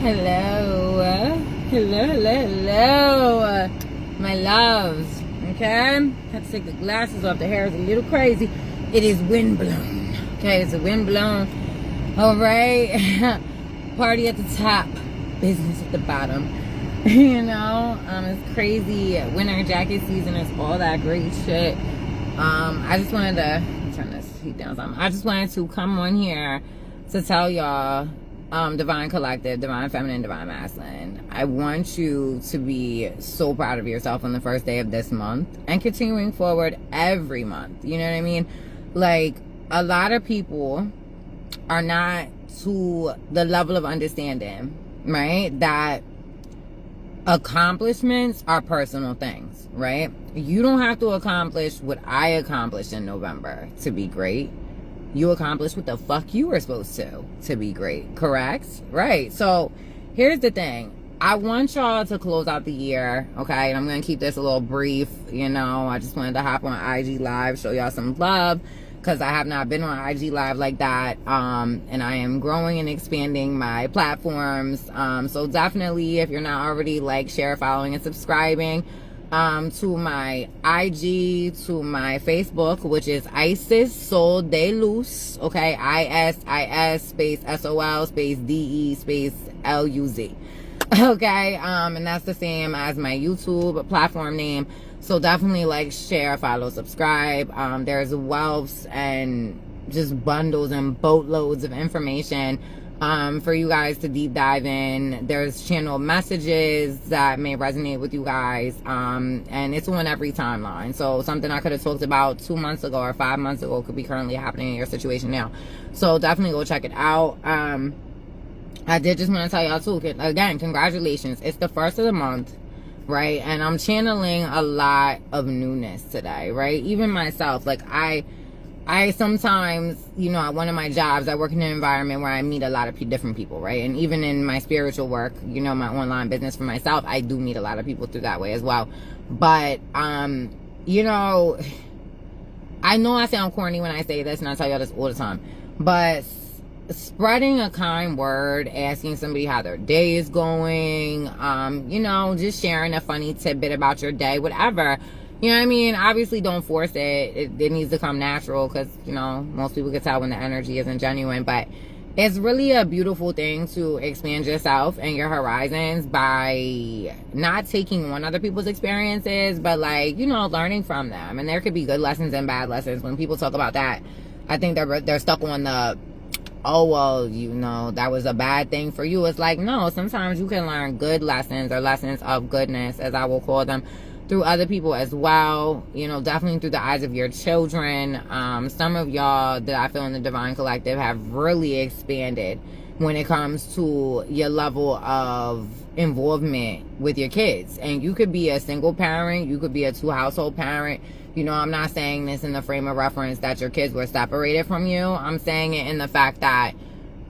Hello. Hello. My loves. Okay? Have to take the glasses off. The hair is a little crazy. It is windblown. Okay, it's a windblown. Alright. Party at the top. Business at the bottom. It's crazy. Winter jacket season is all that great shit. I just wanted to turn this heat down some. I just wanted to come on here to tell y'all, Divine Collective, Divine Feminine, Divine Masculine, I want you to be so proud of yourself on the first day of this month and continuing forward every month. You know what I mean? Like, a lot of people are not to the level of understanding, right, that accomplishments are personal things, right? You don't have to accomplish what I accomplished in November to be great. You accomplished what the fuck you were supposed to be great, correct? Right. So here's the thing. I want y'all to close out the year, okay? And I'm going to keep this a little brief. I just wanted to hop on IG Live, show y'all some love, because I have not been on IG Live like that. And I am growing and expanding my platforms. So definitely, if you're not already, like, share, following, and subscribing to my IG, to my Facebook, which is Isis Sol De Luz, okay? ISIS space SOL space DE space LUZ, okay? And that's the same as my YouTube platform name. So definitely, like, share, follow, subscribe. There's wealths and just bundles and boatloads of information for you guys to deep dive in. There's channel messages that may resonate with you guys, and it's on every timeline. So something I could have talked about 2 months ago or 5 months ago could be currently happening in your situation now. So definitely go check it out. I did just want to tell y'all too, again, congratulations. It's the first of the month, right? And I'm channeling a lot of newness today, right? Even myself, like, I sometimes, at one of my jobs, I work in an environment where I meet a lot of different people, right? And even in my spiritual work, my online business for myself, I do meet a lot of people through that way as well. But, I know I sound corny when I say this, and I tell y'all this all the time, but spreading a kind word, asking somebody how their day is going, just sharing a funny tidbit about your day, whatever. You know what I mean? Obviously, don't force it. It needs to come natural because, most people can tell when the energy isn't genuine. But it's really a beautiful thing to expand yourself and your horizons by not taking on other people's experiences, but, like, learning from them. And there could be good lessons and bad lessons. When people talk about that, I think they're stuck on the, oh, well, that was a bad thing for you. It's like, no, sometimes you can learn good lessons or lessons of goodness, as I will call them, through other people as well, definitely through the eyes of your children. Some of y'all that I feel in the Divine Collective have really expanded when it comes to your level of involvement with your kids. And you could be a single parent, you could be a 2-household parent. I'm not saying this in the frame of reference that your kids were separated from you. I'm saying it in the fact that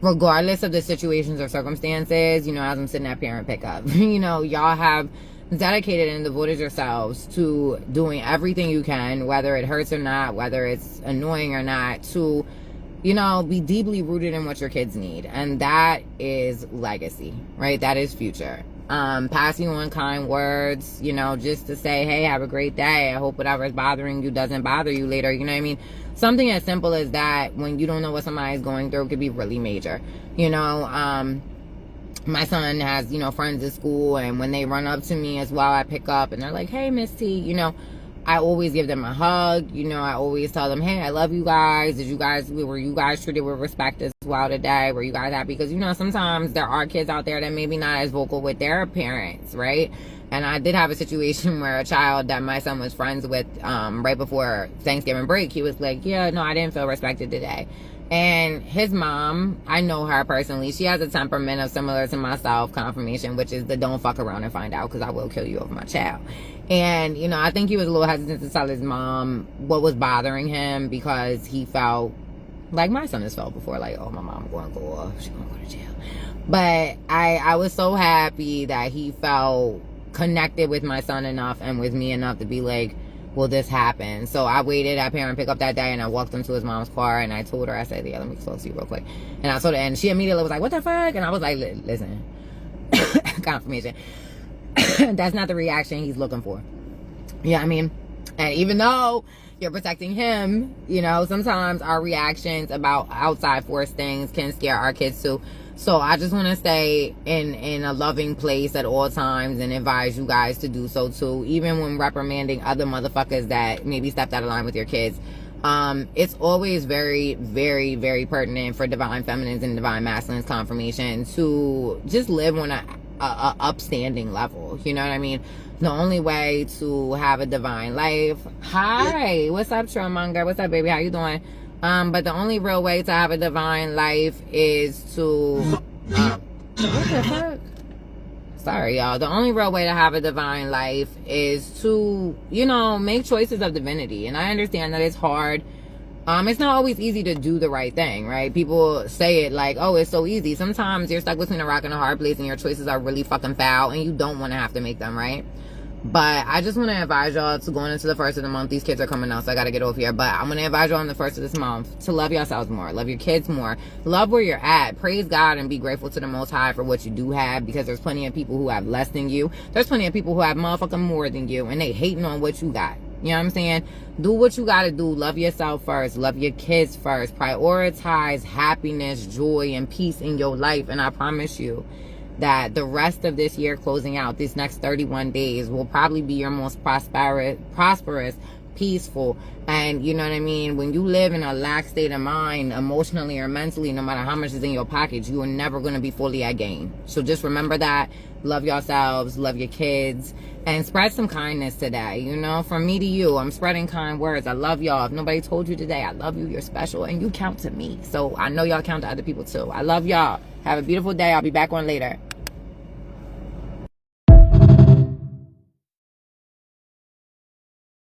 regardless of the situations or circumstances, as I'm sitting at parent pickup, y'all have dedicated and devoted yourselves to doing everything you can, whether it hurts or not, whether it's annoying or not, to, be deeply rooted in what your kids need. And that is legacy, right? That is future. Passing on kind words, just to say, hey, have a great day. I hope whatever is bothering you doesn't bother you later. You know what I mean? Something as simple as that, when you don't know what somebody's going through, could be really major. My son has, friends at school, and when they run up to me as well, I pick up and they're like, hey, Miss T, I always give them a hug. I always tell them, hey, I love you guys. Were you guys treated with respect as well today? Were you guys happy? Because, sometimes there are kids out there that maybe not as vocal with their parents, right? And I did have a situation where a child that my son was friends with right before Thanksgiving break, he was like, yeah, no, I didn't feel respected today. And his mom, I know her personally. She has a temperament of similar to myself, confirmation, which is the don't fuck around and find out because I will kill you over my child. And, I think he was a little hesitant to tell his mom what was bothering him because he felt like my son has felt before, like, oh, my mom going to go off. She's going to go to jail. But I was so happy that he felt connected with my son enough and with me enough to be like, will this happen? So I waited at parent pick up that day, and I walked him to his mom's car, and I told her, I said, yeah, let me talk to you real quick. And I told her, and she immediately was like, what the fuck? And I was like, listen, confirmation. That's not the reaction he's looking for. Yeah, I mean, and even though you're protecting him, you know, sometimes our reactions about outside force things can scare our kids too. So I just want to stay in a loving place at all times and advise you guys to do so too, even when reprimanding other motherfuckers that maybe stepped out of line with your kids. It's always very, very, very pertinent for divine feminines and divine masculines confirmation to just live on a upstanding level. You know what I mean? The only way to have a divine life. Hi, what's up, Trillmonger? What's up, baby? How you doing? But the only real way to have a divine life is to what the fuck? Sorry, y'all. The only real way to have a divine life is to, you know, make choices of divinity. And I understand that it's hard. It's not always easy to do the right thing, right? People say it like, oh, it's so easy. Sometimes you're stuck between a rock and a hard place and your choices are really fucking foul and you don't want to have to make them, right? But I just want to advise y'all to going into the first of the month. These kids are coming out, so I got to get off here. But I'm going to advise y'all on the first of this month to love yourselves more. Love your kids more. Love where you're at. Praise God and be grateful to the Most High for what you do have, because there's plenty of people who have less than you. There's plenty of people who have motherfucking more than you, and they hating on what you got. You know what I'm saying? Do what you got to do. Love yourself first. Love your kids first. Prioritize happiness, joy, and peace in your life. And I promise you that the rest of this year closing out, these next 31 days, will probably be your most prosperous, peaceful. And you know what I mean? When you live in a lax state of mind, emotionally or mentally, no matter how much is in your pocket, you are never going to be fully at gain. So just remember that. Love yourselves, love your kids, and spread some kindness today. You know, from me to you, I'm spreading kind words. I love y'all. If nobody told you today, I love you, you're special, and you count to me. So I know y'all count to other people too. I love y'all. Have a beautiful day. I'll be back on later.